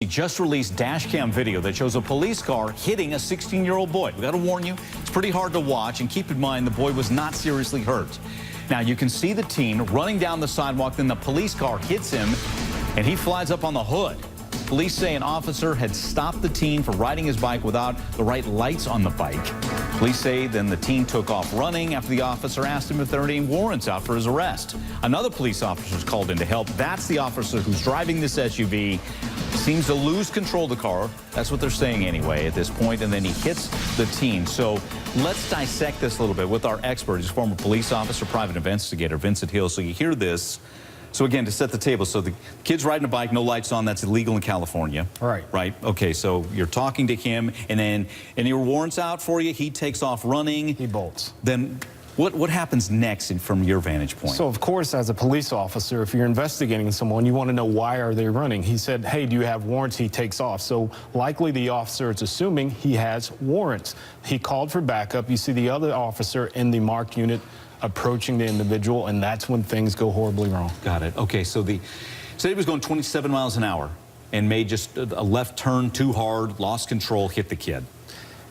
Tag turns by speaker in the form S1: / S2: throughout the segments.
S1: He just released dash cam video that shows a police car hitting a 16-year-old boy. We got to warn you, it's pretty hard to watch, and keep in mind the boy was not seriously hurt. Now you can see the teen running down the sidewalk, then the police car hits him and he flies up on the hood. Police say an officer had stopped the teen for riding his bike without the right lights on the bike. Police say then the teen took off running after the officer asked him if there are any warrants out for his arrest. Another police officer was called in to help. That's the officer who's driving this SUV. Seems to lose control of the car. That's what they're saying anyway at this point, and then he hits the teen. So let's dissect this a little bit with our expert. He's former police officer, private investigator, Vincent Hill. So you hear this. So again, to set the table, so the kid's riding a bike, no lights on, that's illegal in California.
S2: Right.
S1: Right? Okay, so you're talking to him, and then any warrants out for you, he takes off running.
S2: He bolts.
S1: Then what happens next from your vantage point?
S2: So, of course, as a police officer, if you're investigating someone, you want to know why are they running. He said, hey, do you have warrants? He takes off. So likely the officer is assuming he has warrants. He called for backup. You see the other officer in the marked unit approaching the individual, and that's when things go horribly wrong.
S1: Got it. Okay, so he was going 27 miles an hour and made just a left turn too hard, lost control, hit the kid.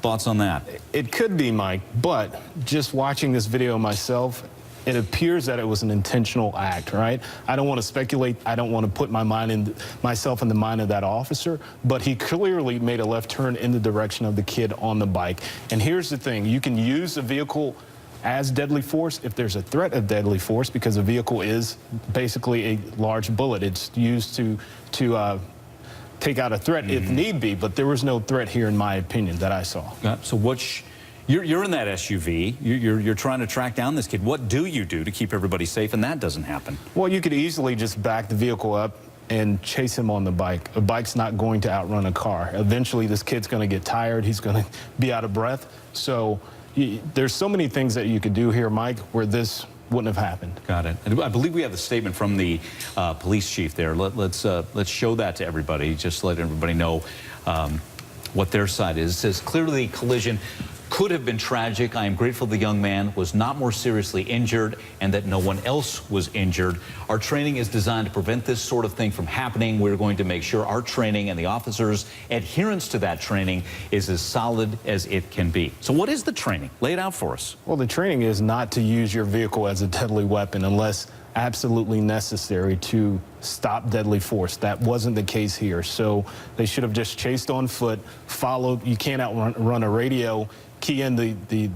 S1: Thoughts on that?
S2: It could be, Mike, but just watching this video myself, it appears that it was an intentional act, right? I don't want to speculate. I don't want to put myself in the mind of that officer, but he clearly made a left turn in the direction of the kid on the bike. And here's the thing. You can use a vehicle as deadly force if there's a threat of deadly force, because a vehicle is basically a large bullet. It's used to take out a threat if need be, but there was no threat here in my opinion that I saw.
S1: So you're in that SUV, you're trying to track down this kid. What do you do to keep everybody safe and that doesn't happen?
S2: Well, you could easily just back the vehicle up and chase him on the bike. A bike's not going to outrun a car. Eventually this kid's going to get tired, he's going to be out of breath. So there's so many things that you could do here, Mike, where this wouldn't have happened.
S1: Got it. I believe we have the statement from the police chief there. Let's show that to everybody, just to let everybody know what their side is. It says, clearly the collision could have been tragic. I am grateful the young man was not more seriously injured and that no one else was injured. Our training is designed to prevent this sort of thing from happening. We're going to make sure our training and the officers' adherence to that training is as solid as it can be. So what is the training? Lay it out for us.
S2: Well, the training is not to use your vehicle as a deadly weapon unless absolutely necessary to stop deadly force. That wasn't the case here. So they should have just chased on foot, followed. You can't outrun a radio, key in the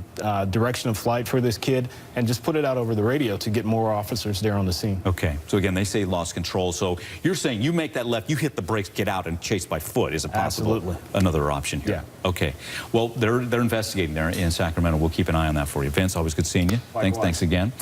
S2: direction of flight for this kid, and just put it out over the radio to get more officers there on the scene.
S1: Okay, so again, they say lost control. So you're saying you make that left, you hit the brakes, get out, and chase by foot. Is it possible?
S2: Absolutely.
S1: Another option here?
S2: Yeah.
S1: Okay. Well, they're investigating there in Sacramento. We'll keep an eye on that for you. Vince, always good seeing you.
S2: Likewise.
S1: Thanks again.